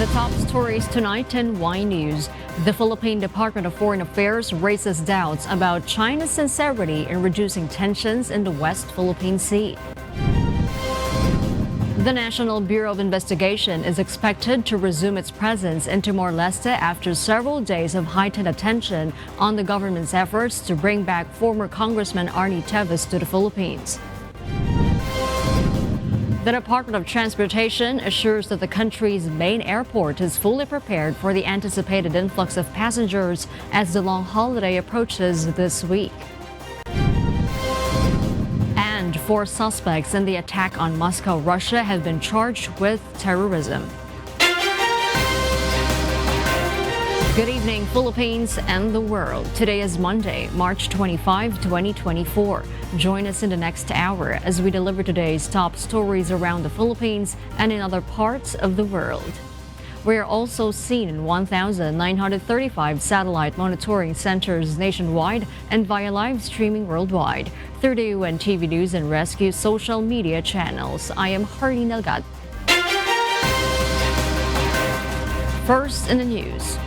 The top stories tonight in Y News. The Philippine Department of Foreign Affairs raises doubts about China's sincerity in reducing tensions in the West Philippine Sea. The National Bureau of Investigation is expected to resume its presence in Timor Leste after several days of heightened attention on the government's efforts to bring back former Congressman Arnie Teves to the Philippines. The Department of Transportation assures that the country's main airport is fully prepared for the anticipated influx of passengers as the long holiday approaches this week. And 4 suspects in the attack on Moscow, Russia have been charged with terrorism. Good evening, Philippines and the world. Today is Monday, March 25, 2024. Join us in the next hour as we deliver today's top stories around the Philippines and in other parts of the world. We are also seen in 1,935 satellite monitoring centers nationwide and via live streaming worldwide through the UNTV News and Rescue social media channels. I am Arnie Teves. First in the news.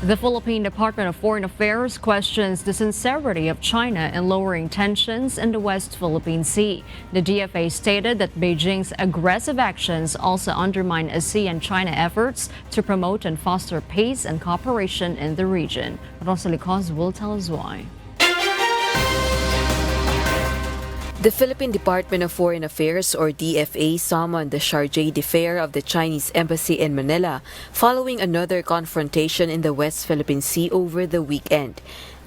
The Philippine Department of Foreign Affairs questions the sincerity of China in lowering tensions in the West Philippine Sea. The DFA stated that Beijing's aggressive actions also undermine ASEAN-China efforts to promote and foster peace and cooperation in the region. Rosalie Cos will tell us why. The Philippine Department of Foreign Affairs, or DFA, summoned the chargé d'affaires of the Chinese embassy in Manila following another confrontation in the West Philippine Sea over the weekend.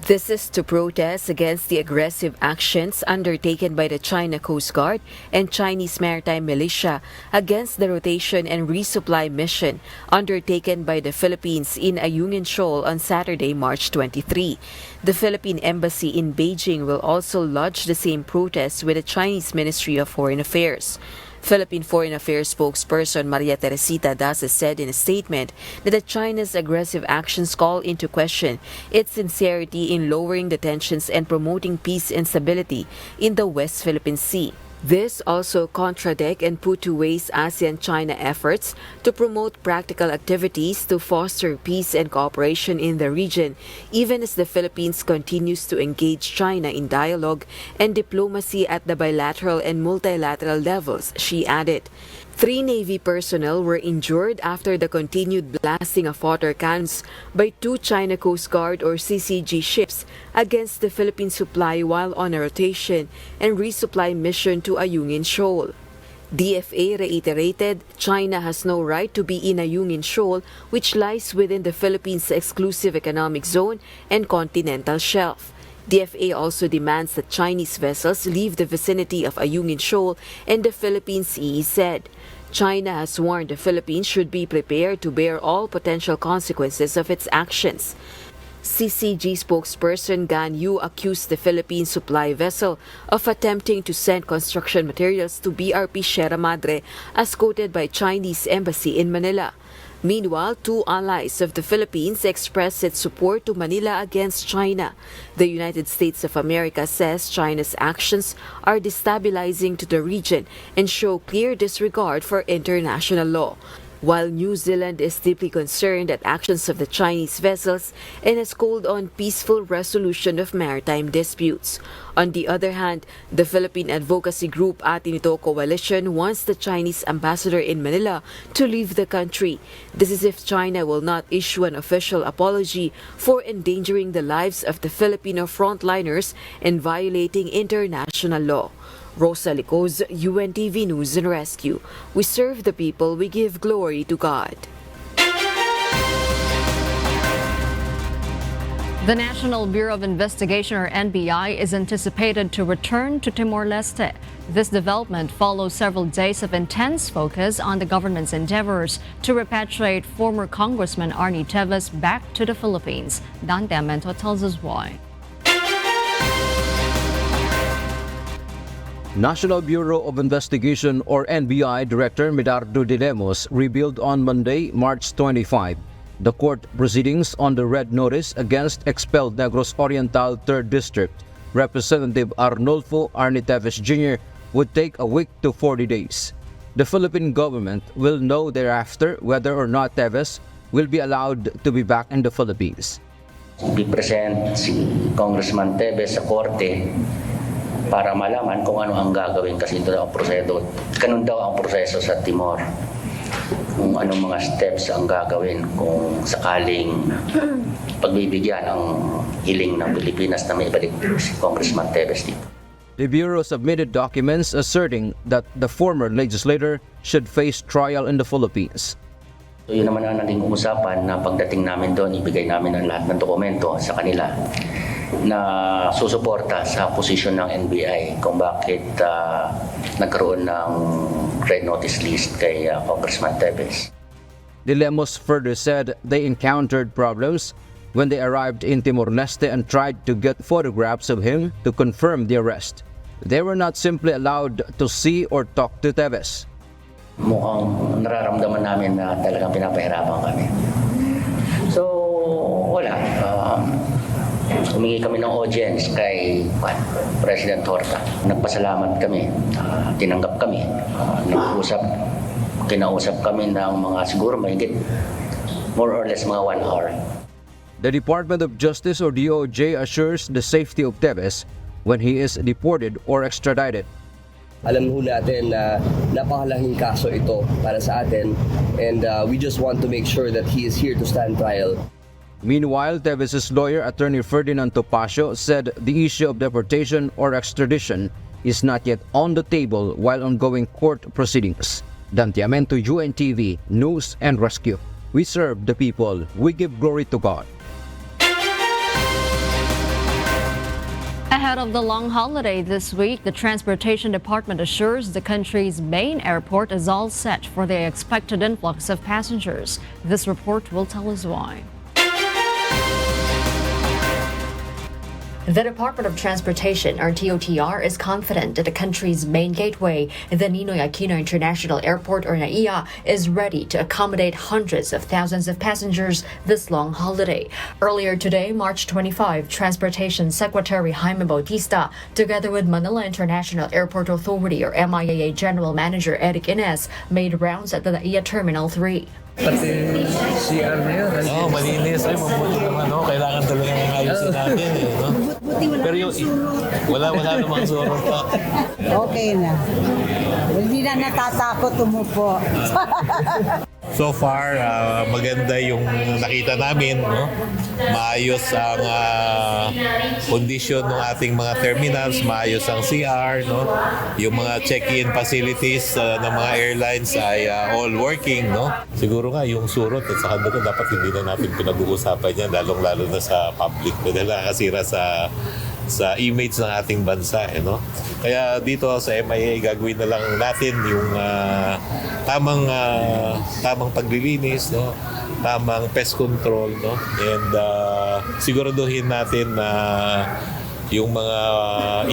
This is to protest against the aggressive actions undertaken by the China Coast Guard and Chinese maritime militia against the rotation and resupply mission undertaken by the Philippines in Ayungin Shoal on Saturday, March 23. The Philippine Embassy in Beijing will also lodge the same protest with the Chinese Ministry of Foreign Affairs. Philippine Foreign Affairs spokesperson Maria Teresita Das said in a statement that China's aggressive actions call into question its sincerity in lowering the tensions and promoting peace and stability in the West Philippine Sea. This also contradict and put to waste ASEAN-China efforts to promote practical activities to foster peace and cooperation in the region, even as the Philippines continues to engage China in dialogue and diplomacy at the bilateral and multilateral levels, she added. 3 Navy personnel were injured after the continued blasting of water cannons by 2 China Coast Guard or CCG ships against the Philippine supply while on a rotation and resupply mission to Ayungin Shoal. DFA reiterated China has no right to be in Ayungin Shoal, which lies within the Philippines' exclusive economic zone and continental shelf. DFA also demands that Chinese vessels leave the vicinity of Ayungin Shoal and the Philippine Sea, said. China has warned the Philippines should be prepared to bear all potential consequences of its actions. CCG spokesperson Gan Yu accused the Philippine supply vessel of attempting to send construction materials to BRP Sierra Madre, as quoted by Chinese embassy in Manila. Meanwhile, 2 allies of the Philippines expressed its support to Manila against China. The United States of America says China's actions are destabilizing to the region and show clear disregard for international law, while New Zealand is deeply concerned at actions of the Chinese vessels and has called on peaceful resolution of maritime disputes. On the other hand, the Philippine advocacy group Atinito Coalition wants the Chinese ambassador in Manila to leave the country. This is if China will not issue an official apology for endangering the lives of the Filipino frontliners and violating international law. Rosa Licos, UNTV News and Rescue. We serve the people, we give glory to God. The National Bureau of Investigation, or NBI, is anticipated to return to Timor Leste. This development follows several days of intense focus on the government's endeavors to repatriate former Congressman Arnie Teves back to the Philippines. Dante Amento tells us why. National Bureau of Investigation, or NBI, Director Medardo de Lemos revealed on Monday, March 25, the court proceedings on the red notice against expelled Negros Oriental 3rd District Representative Arnolfo Arnie Teves Jr. would take a week to 40 days. The Philippine government will know thereafter whether or not Teves will be allowed to be back in the Philippines. I-present si Congressman Teves sa korte para malaman kung ano ang gagawin kasi ito daw ang proseso. Ganun daw ang proseso sa Timor. Kung anong mga steps ang gagawin kung sakaling pagbibigyan ang hiling ng Pilipinas na may ibalik si Congressman Teves dito. The Bureau submitted documents asserting that the former legislator should face trial in the Philippines. So yun naman ang naging usapan na pagdating namin doon, ibigay namin ang lahat ng dokumento sa kanila na susuporta sa posisyon ng NBI kung bakit nagkaroon ng red notice list kay Congressman Teves. De Lemos further said they encountered problems when they arrived in Timor Leste and tried to get photographs of him to confirm the arrest. They were not simply allowed to see or talk to Teves. Mukhang nararamdaman namin na talagang pinapahirapan kami. So, wala. Humingi kami ng audience kay President Horta. Nagpasalamat kami. Tinanggap kami. Kinausap kami ng mga siguro mahigit more or less mga 1 hour. The Department of Justice or DOJ assures the safety of Teves when he is deported or extradited. Alam ho natin na napakalaking kaso ito para sa atin and we just want to make sure that he is here to stand trial. Meanwhile, Teves' lawyer, Attorney Ferdinand Topacio, said the issue of deportation or extradition is not yet on the table while ongoing court proceedings. Dantiamento, UNTV, News and Rescue. We serve the people. We give glory to God. Ahead of the long holiday this week, the Transportation Department assures the country's main airport is all set for the expected influx of passengers. This report will tell us why. The Department of Transportation, or DOTR, is confident that the country's main gateway, the Ninoy Aquino International Airport, or NAIA, is ready to accommodate hundreds of thousands of passengers this long holiday. Earlier today, March 25, Transportation Secretary Jaime Bautista, together with Manila International Airport Authority, or MIAA General Manager Eric Ines, made rounds at the NAIA Terminal 3. Pati CR na yun. Oo, malinis. Ay, mabuti naman. No? Kailangan talagang ayusin natin. No? Pero yung, wala namang surot pa. Okay na. Hindi na natatakot umupo. So far, maganda yung nakita namin. No? Maayos ang condition ng ating mga terminals, maayos ang CR. No? Yung mga check-in facilities ng mga airlines ay all working. No? Siguro nga yung surot at saka doon dapat hindi na natin pinag-uusapan yan, lalong-lalo na sa public. Dahil nakakasira sa image ng ating bansa. No? Kaya dito sa MIA, gagawin na lang natin yung tamang paglilinis, no? Tamang pest control, no? And siguraduhin natin na yung mga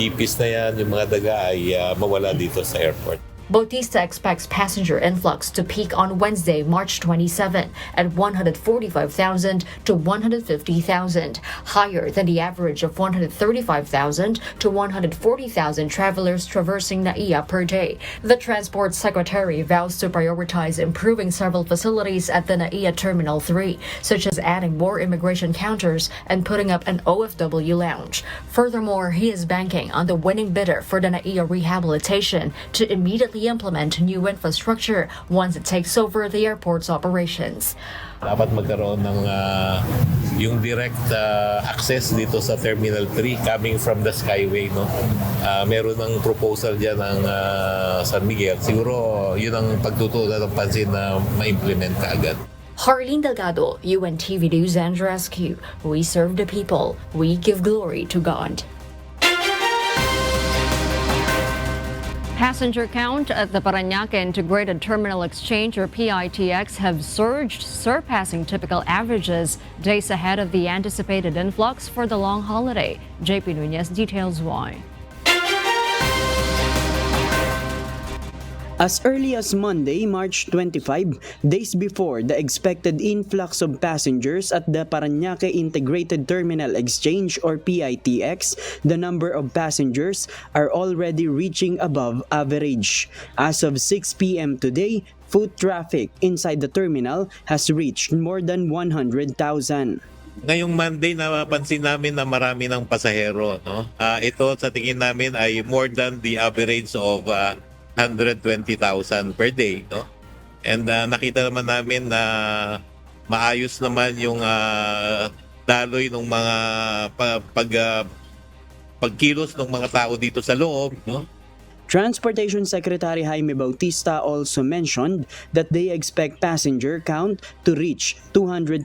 ipis na yan, yung mga daga ay mawala dito sa airport. Bautista expects passenger influx to peak on Wednesday, March 27 at 145,000 to 150,000, higher than the average of 135,000 to 140,000 travelers traversing NAIA per day. The Transport Secretary vows to prioritize improving several facilities at the NAIA Terminal 3, such as adding more immigration counters and putting up an OFW lounge. Furthermore, he is banking on the winning bidder for the NAIA rehabilitation to immediately implement new infrastructure once it takes over the airport's operations. Dapat magkaroon ng yung direct access dito sa Terminal 3 coming from the Skyway. No? Meron ng proposal dyan ng San Miguel. Siguro yun ang pagtutunan ng pansin na ma-implement kaagad. Harleen Delgado, UNTV News and Rescue. We serve the people. We give glory to God. Passenger count at the Parañaque Integrated Terminal Exchange, or PITX, have surged, surpassing typical averages days ahead of the anticipated influx for the long holiday. JP Nunez details why. As early as Monday, March 25, days before the expected influx of passengers at the Parañaque Integrated Terminal Exchange or PITX, the number of passengers are already reaching above average. As of 6 p.m. today, foot traffic inside the terminal has reached more than 100,000. Ngayong Monday, napansin namin na marami ng pasahero. No? Ito sa tingin namin ay more than the average of 120,000 per day. No? And nakita naman namin na maayos naman yung daloy ng mga pagkilos ng mga tao dito sa loob. No? Transportation Secretary Jaime Bautista also mentioned that they expect passenger count to reach 200,000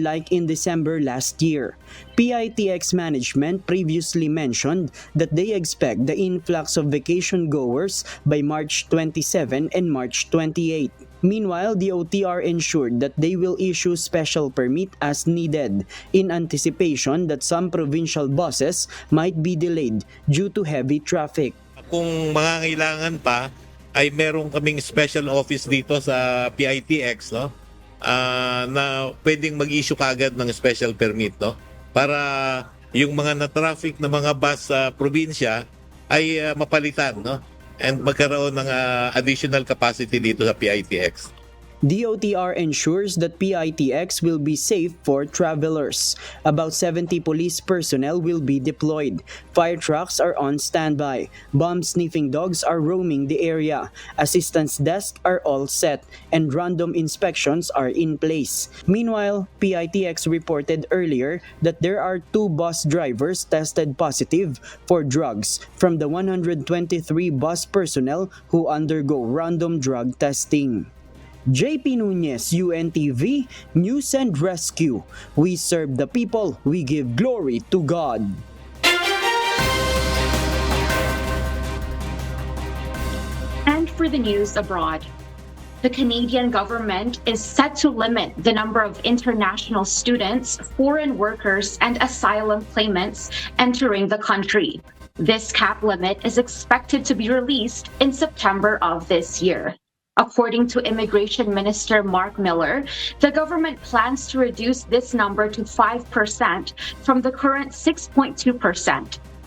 like in December last year. PITX management previously mentioned that they expect the influx of vacation goers by March 27 and March 28. Meanwhile, the OTR ensured that they will issue special permit as needed in anticipation that some provincial buses might be delayed due to heavy traffic. Kung mangangailangan pa, ay meron kaming special office dito sa PITX, no? Na pwedeng mag-issue kaagad ng special permit, no? Para yung mga na-traffic na mga bus sa probinsya ay mapalitan, no? And magkaroon ng additional capacity dito sa PITX. DOTR ensures that PITX will be safe for travelers. About 70 police personnel will be deployed. Fire trucks are on standby. Bomb-sniffing dogs are roaming the area. Assistance desks are all set, and random inspections are in place. Meanwhile, PITX reported earlier that there are 2 bus drivers tested positive for drugs from the 123 bus personnel who undergo random drug testing. JP Nunez, UNTV, News and Rescue. We serve the people, we give glory to God. And for the news abroad, the Canadian government is set to limit the number of international students, foreign workers, and asylum claimants entering the country. This cap limit is expected to be released in September of this year. According to Immigration Minister Mark Miller, the government plans to reduce this number to 5% from the current 6.2%.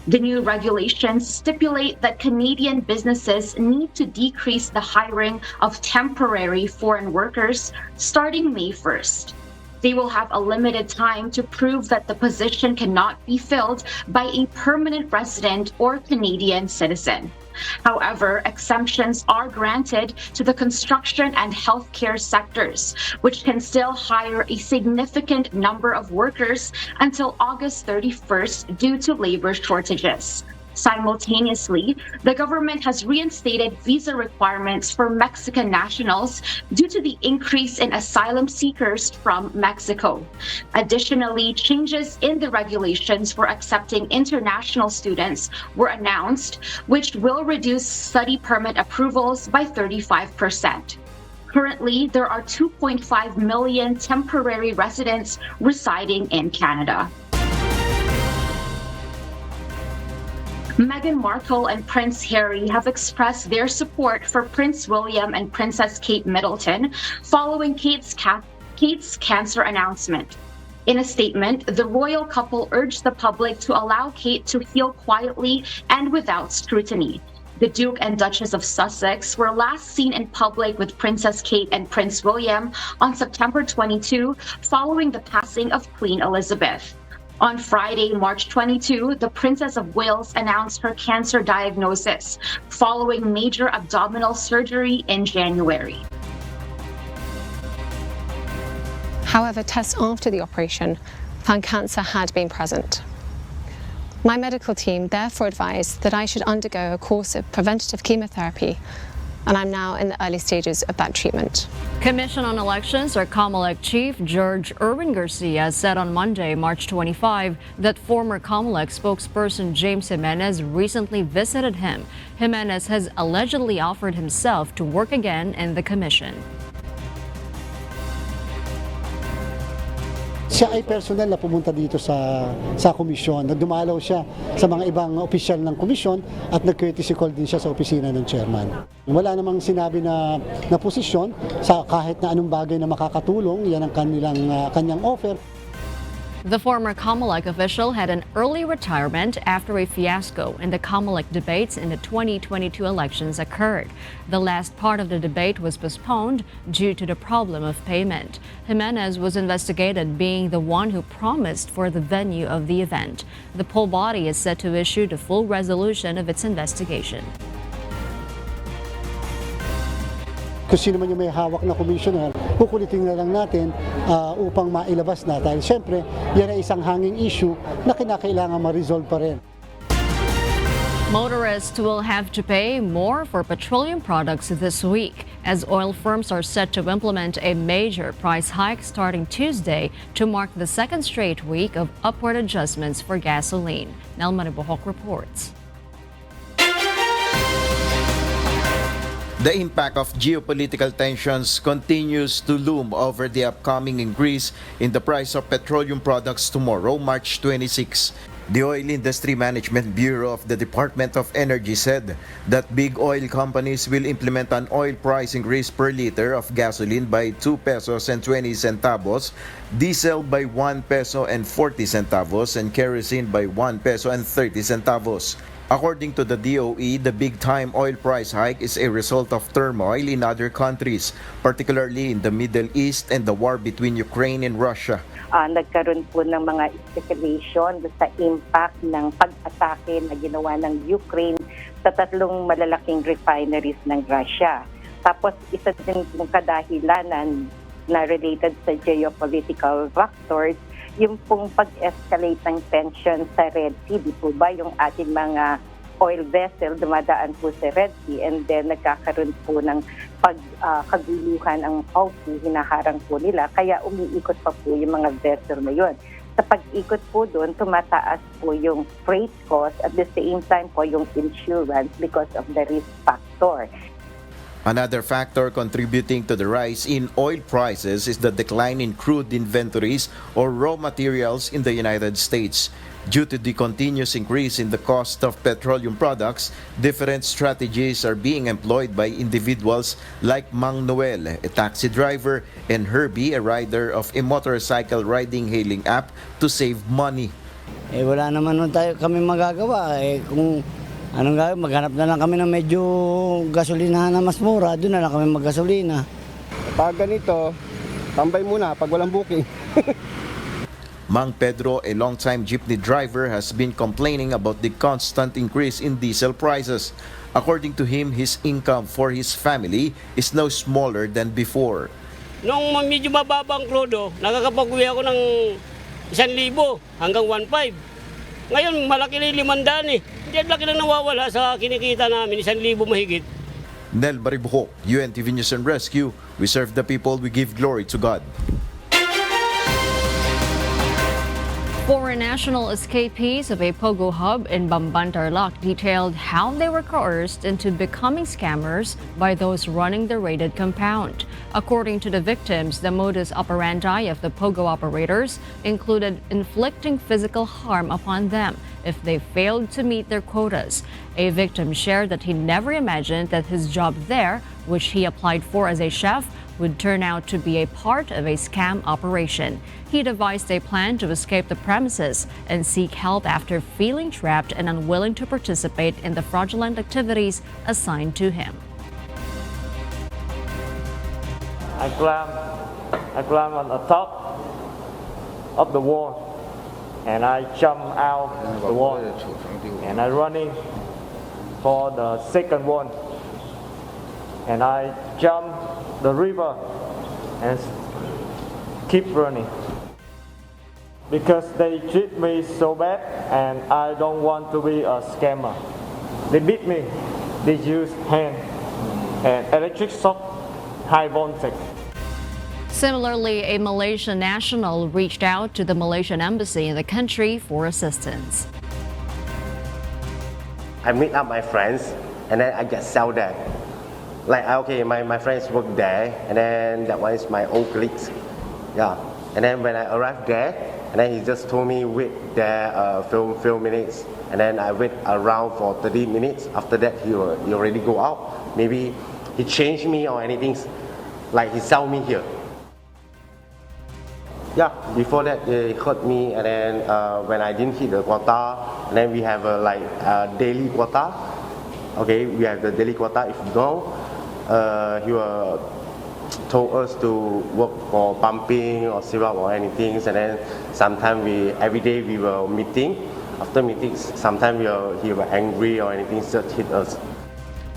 The new regulations stipulate that Canadian businesses need to decrease the hiring of temporary foreign workers starting May 1st. They will have a limited time to prove that the position cannot be filled by a permanent resident or Canadian citizen. However, exemptions are granted to the construction and healthcare sectors, which can still hire a significant number of workers until August 31st due to labor shortages. Simultaneously, the government has reinstated visa requirements for Mexican nationals due to the increase in asylum seekers from Mexico. Additionally, changes in the regulations for accepting international students were announced, which will reduce study permit approvals by 35%. Currently, there are 2.5 million temporary residents residing in Canada. Meghan Markle and Prince Harry have expressed their support for Prince William and Princess Kate Middleton following Kate's cancer announcement. In a statement, the royal couple urged the public to allow Kate to heal quietly and without scrutiny. The Duke and Duchess of Sussex were last seen in public with Princess Kate and Prince William on September 22, following the passing of Queen Elizabeth. On Friday, March 22, the Princess of Wales announced her cancer diagnosis following major abdominal surgery in January. However, tests after the operation found cancer had been present. My medical team therefore advised that I should undergo a course of preventative chemotherapy, and I'm now in the early stages of that treatment. Commission on Elections, or COMELEC Chief George Erwin Garcia, said on Monday, March 25, that former COMELEC spokesperson James Jimenez recently visited him. Jimenez has allegedly offered himself to work again in the commission. Siya ay personal na pumunta dito sa komisyon. Dumalaw siya sa mga ibang opisyal ng komisyon at nag-courtesy call din siya sa opisina ng chairman. Wala namang sinabi na posisyon sa kahit na anong bagay na makakatulong, yan ang kanyang offer. The former COMELEC official had an early retirement after a fiasco in the COMELEC debates in the 2022 elections occurred. The last part of the debate was postponed due to the problem of payment. Jimenez was investigated, being the one who promised for the venue of the event. The poll body is set to issue the full resolution of its investigation. Kung sino man yung may hawak na commissioner, kukulitin na lang natin upang mailabas na. Dahil siyempre, yan ay isang hanging issue na kinakailangan ma-resolve pa rin. Motorists will have to pay more for petroleum products this week as oil firms are set to implement a major price hike starting Tuesday to mark the second straight week of upward adjustments for gasoline. Nelma Bohok reports. The impact of geopolitical tensions continues to loom over the upcoming increase in the price of petroleum products tomorrow, March 26. The Oil Industry Management Bureau of the Department of Energy said that big oil companies will implement an oil price increase per liter of gasoline by 2 pesos and 20 centavos, diesel by 1 peso and 40 centavos, and kerosene by 1 peso and 30 centavos. According to the DOE, the big-time oil price hike is a result of turmoil in other countries, particularly in the Middle East and the war between Ukraine and Russia. Nagkaroon po ng mga speculation sa impact ng pag-atake na ginawa ng Ukraine sa tatlong malalaking refineries ng Russia. Tapos isa din yung kadahilanan na related sa geopolitical factors, yung pong pag-escalate ng tension sa Red Sea, di po ba yung ating mga oil vessel dumadaan po sa Red Sea, and then nagkakaroon po ng kaguluhan ang Houthi, hinaharang po nila, kaya umiikot pa po yung mga vessel na yun. Sa pag-ikot po doon, tumataas po yung freight cost, at the same time po yung insurance because of the risk factor. Another factor contributing to the rise in oil prices is the decline in crude inventories or raw materials in the United States. Due to the continuous increase in the cost of petroleum products, different strategies are being employed by individuals like Mang Noel, a taxi driver, and Herbie, a rider of a motorcycle riding-hailing app, to save money. Wala naman kami magagawa. Kung anong gagawin, maghanap na lang kami ng medyo gasolinahan na mas mura, doon na lang kami maggasolina. Pag ganito, tambay muna pag walang booking. Mang Pedro, a long-time jeepney driver, has been complaining about the constant increase in diesel prices. According to him, his income for his family is now smaller than before. Nung medyo mababang krudo, nakakapag-uwi ako ng 1,000 hanggang 1,500. Ngayon, malaki na 500 eh. Hindi laki lang nawawala sa kinikita namin, 1,000 mahigit. Nel Maribuhok, UNTV News and Rescue. We serve the people, we give glory to God. Foreign national escapees of a Pogo Hub in Bamban, Tarlac detailed how they were coerced into becoming scammers by those running the raided compound. According to the victims, the modus operandi of the Pogo operators included inflicting physical harm upon them if they failed to meet their quotas. A victim shared that he never imagined that his job there, which he applied for as a chef, would turn out to be a part of a scam operation. He devised a plan to escape the premises and seek help after feeling trapped and unwilling to participate in the fraudulent activities assigned to him. I climb on the top of the wall, and I jump out the wall, and I running for the second one, and I jump the river and keep running because they treat me so bad, and I don't want to be a scammer. They beat me, they use hand and electric shock, high voltage. Similarly, a Malaysian national reached out to the Malaysian embassy in the country for assistance. I meet up my friends and then I get sold there. Like, okay, my friends work there, and then that one is my old colleagues. Yeah. And then when I arrived there, and then he just told me wait there few minutes, and then I wait around for 30 minutes. After that, he already go out. Maybe he changed me or anything, like he sell me here. Yeah, before that they hurt me, and then when I didn't hit the quota, and then we have a daily quota. Okay, we have the daily quota. If you go, he will told us to work for pumping or syrup or anything, and then sometimes every day we were meeting. After meetings, sometimes he was angry or anything, just hit us.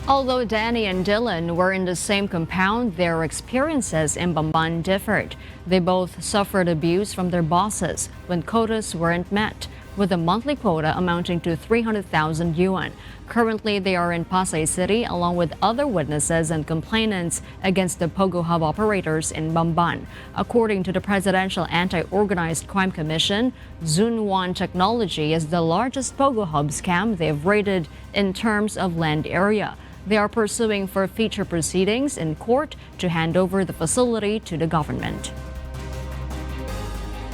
Although Danny and Dylan were in the same compound, their experiences in Bamban differed. They both suffered abuse from their bosses when quotas weren't met, with a monthly quota amounting to 300,000 yuan. Currently, they are in Pasay City along with other witnesses and complainants against the Pogo Hub operators in Bamban. According to the Presidential Anti-Organized Crime Commission, Zunwan Technology is the largest Pogo Hub scam they've raided in terms of land area. They are pursuing for future proceedings in court to hand over the facility to the government.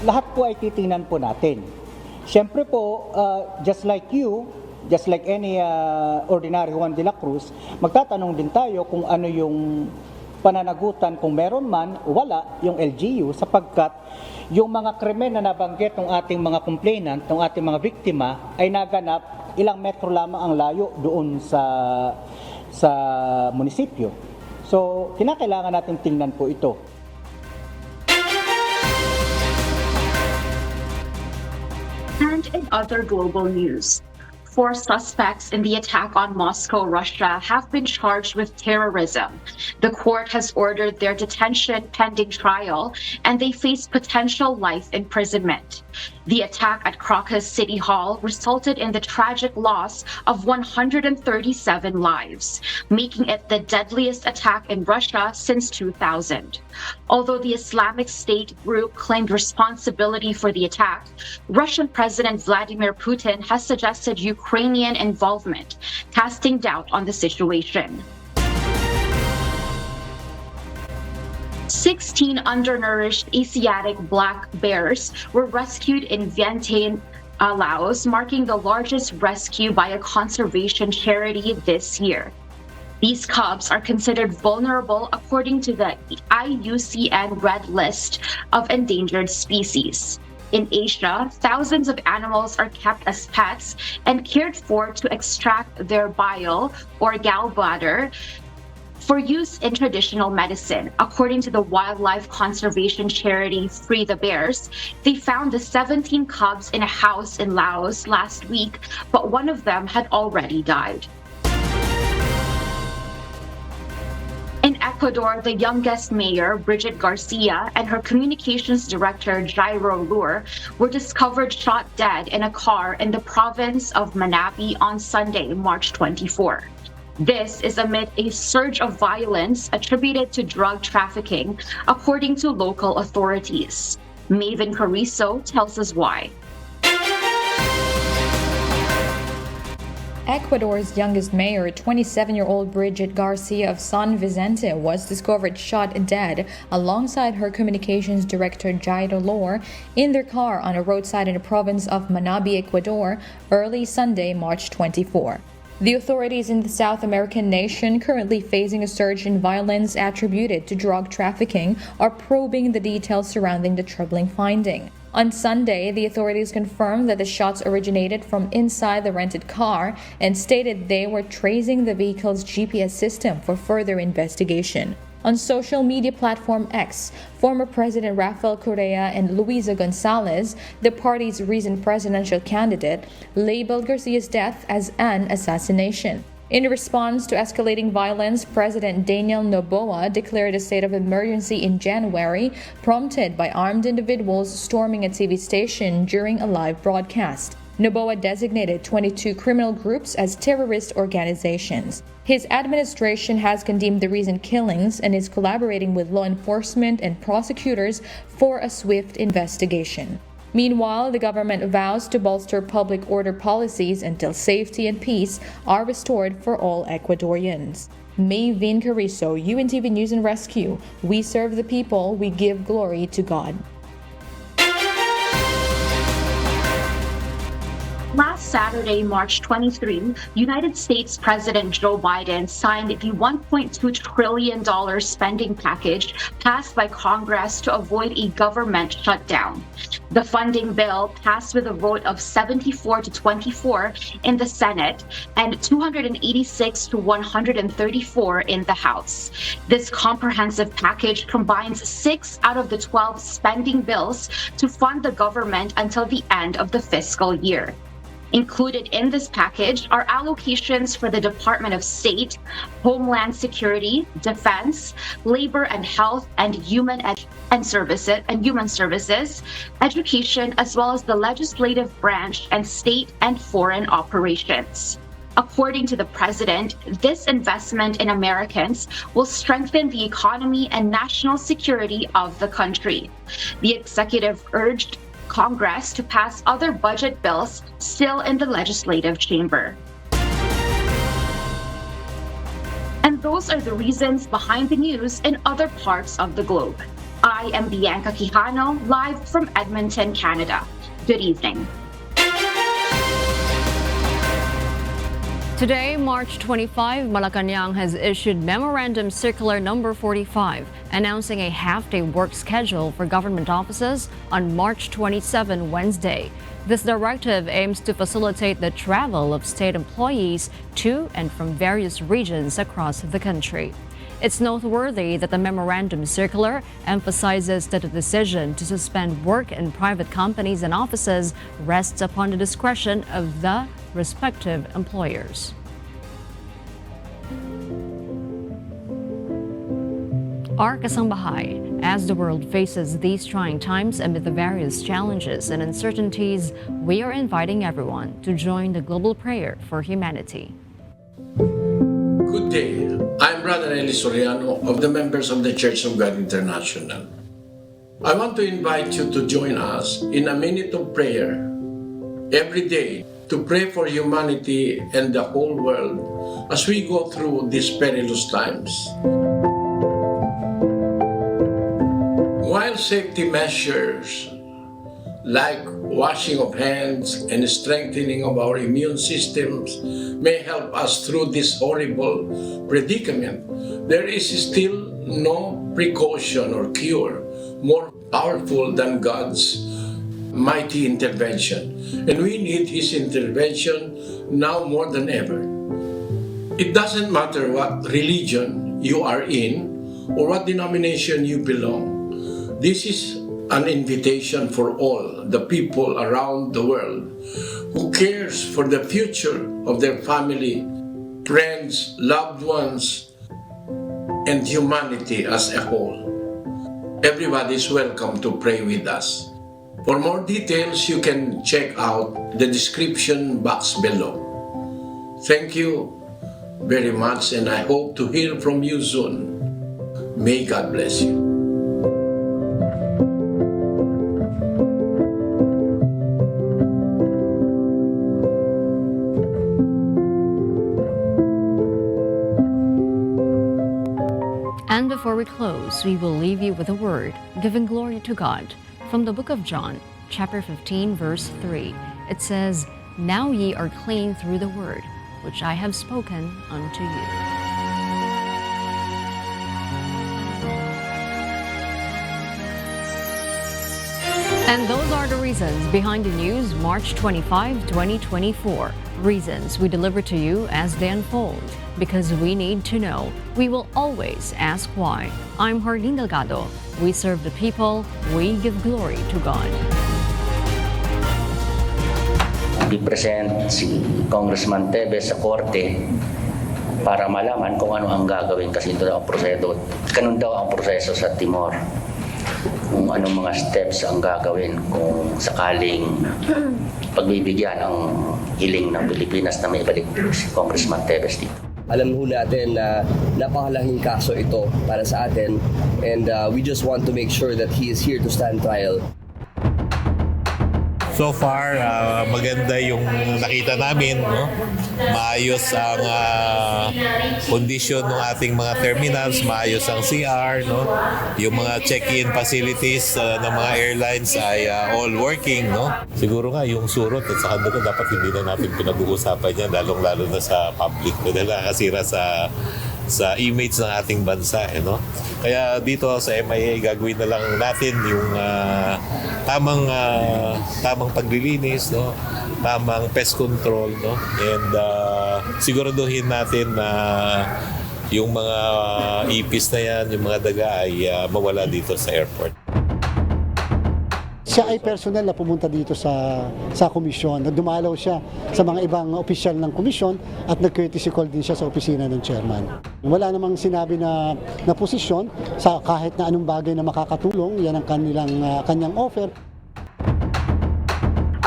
Lahat po ay titingnan po natin. Siyempre po, just like you, just like any ordinary Juan de la Cruz, magtatanong din tayo kung ano yung pananagutan, kung meron man o wala yung LGU, sapagkat yung mga krimen na nabanggit ng ating mga complainant, ng ating mga biktima, ay naganap ilang metro lamang ang layo doon sa munisipyo. So, kinakailangan natin tingnan po ito. And in other global news, 4 suspects in the attack on Moscow, Russia have been charged with terrorism. The court has ordered their detention pending trial, and they face potential life imprisonment. The attack at Crocus City Hall resulted in the tragic loss of 137 lives, making it the deadliest attack in Russia since 2000. Although the Islamic State group claimed responsibility for the attack, Russian President Vladimir Putin has suggested Ukrainian involvement, casting doubt on the situation. 16 undernourished Asiatic black bears were rescued in Vientiane, Laos, marking the largest rescue by a conservation charity this year. These cubs are considered vulnerable according to the IUCN Red List of Endangered Species. In Asia, thousands of animals are kept as pets and cared for to extract their bile or gallbladder for use in traditional medicine. According to the wildlife conservation charity Free the Bears, they found the 17 cubs in a house in Laos last week, but one of them had already died. In Ecuador, the youngest mayor, Brigitte Garcia, and her communications director, Jairo Lure, were discovered shot dead in a car in the province of Manabi on Sunday, March 24. This is amid a surge of violence attributed to drug trafficking, according to local authorities. Maven Carrizo tells us why. Ecuador's youngest mayor, 27-year-old Brigitte Garcia of San Vicente, was discovered shot dead alongside her communications director Jairo Lore in their car on a roadside in the province of Manabi, Ecuador, early Sunday, March 24. The authorities in the South American nation, currently facing a surge in violence attributed to drug trafficking, are probing the details surrounding the troubling finding. On Sunday, the authorities confirmed that the shots originated from inside the rented car and stated they were tracing the vehicle's GPS system for further investigation. On social media platform X, former President Rafael Correa and Luisa Gonzalez, the party's recent presidential candidate, labeled Garcia's death as an assassination. In response to escalating violence, President Daniel Noboa declared a state of emergency in January, prompted by armed individuals storming a TV station during a live broadcast. Noboa designated 22 criminal groups as terrorist organizations. His administration has condemned the recent killings and is collaborating with law enforcement and prosecutors for a swift investigation. Meanwhile, the government vows to bolster public order policies until safety and peace are restored for all Ecuadorians. Mayvin Carrizo, UNTV News and Rescue. We serve the people, we give glory to God. Last Saturday, March 23, United States President Joe Biden signed the $1.2 trillion spending package passed by Congress to avoid a government shutdown. The funding bill passed with a vote of 74 to 24 in the Senate and 286 to 134 in the House. This comprehensive package combines 6 out of the 12 spending bills to fund the government until the end of the fiscal year. Included in this package are allocations for the Department of State, Homeland Security, Defense, Labor and Health, and Human Services, Education, as well as the legislative branch and state and foreign operations. According to the president, this investment in Americans will strengthen the economy and national security of the country. The executive urged Congress to pass other budget bills still in the legislative chamber. And those are the reasons behind the news in other parts of the globe. I am Bianca Quijano, live from Edmonton, Canada. Good evening. Today, March 25, Malacanang has issued Memorandum Circular Number 45, announcing a half-day work schedule for government offices on March 27, Wednesday. This directive aims to facilitate the travel of state employees to and from various regions across the country. It's noteworthy that the Memorandum Circular emphasizes that the decision to suspend work in private companies and offices rests upon the discretion of the respective employers. Our kasambahay, as the world faces these trying times amid the various challenges and uncertainties, we are inviting everyone to join the global prayer for humanity. Good day. I'm Brother Eli Soriano of the members of the Church of God International. I want to invite you to join us in a minute of prayer every day to pray for humanity and the whole world as we go through these perilous times. While safety measures like washing of hands and strengthening of our immune systems may help us through this horrible predicament, there is still no precaution or cure more powerful than God's mighty intervention. And we need His intervention now more than ever. It doesn't matter what religion you are in or what denomination you belong. This is an invitation for all the people around the world who cares for the future of their family, friends, loved ones, and humanity as a whole. Everybody is welcome to pray with us. For more details, you can check out the description box below. Thank you very much, and I hope to hear from you soon. May God bless you. And before we close, we will leave you with a word, giving glory to God. From the book of John, chapter 15, verse 3, it says, "Now ye are clean through the word, which I have spoken unto you." And those are the reasons behind the news, March 25, 2024. Reasons we deliver to you as they unfold. Because we need to know, we will always ask why. I'm Arnie Delgado. We serve the people, we give glory to God. I-present si Congressman Teves sa korte para malaman kung ano ang gagawin kasi ito ang proseso. Ganun daw ang proseso sa Timor. Kung anong mga steps ang gagawin kung sakaling pagbibigyan ang hiling ng Pilipinas na may balik si Congressman Teves dito. Alam ho natin na napakalaking kaso ito para sa atin, and we just want to make sure that he is here to stand trial. So far, maganda yung nakita namin, no? Maayos ang kondisyon ng ating mga terminals, maayos ang CR, no? Yung mga check-in facilities ng mga airlines ay all working, no? Siguro nga yung surot at saka doon dapat hindi na natin pinag-uusapan yan, lalong-lalo na sa public, dahil nakakasira sa image ng ating bansa, no? Kaya dito sa MIA gagawin na lang natin yung tamang paglilinis, no? Tamang pest control, no? And siguraduhin natin na yung mga ipis na yan, yung mga daga ay mawala dito sa airport. Siya ay personal na pumunta dito sa komisyon. Dumalaw siya sa mga ibang opisyal ng komisyon at nag-courtesy call din siya sa opisina ng chairman. Wala namang sinabi na posisyon sa kahit na anong bagay na makakatulong. Yan ang kanyang offer.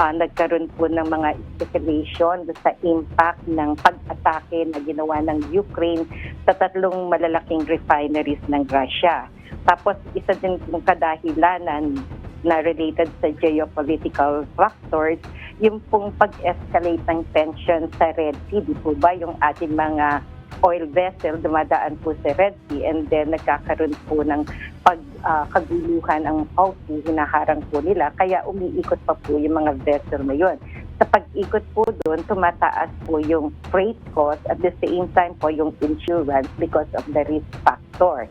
Nagkaroon po ng mga speculation sa impact ng pag-atake na ginawa ng Ukraine sa 3 malalaking refineries ng Russia. Tapos isa din pong kadahilanan na related sa geopolitical factors, yung pong pag-escalate ng tension sa Red Sea. Di po ba yung ating mga oil vessel dumadaan po sa Red Sea and then nagkakaroon po ng kaguluhan ang Houthi, hinaharang po nila. Kaya umiikot pa po yung mga vessel na yun. Sa pag-ikot po doon, tumataas po yung freight cost at the same time po yung insurance because of the risk factor.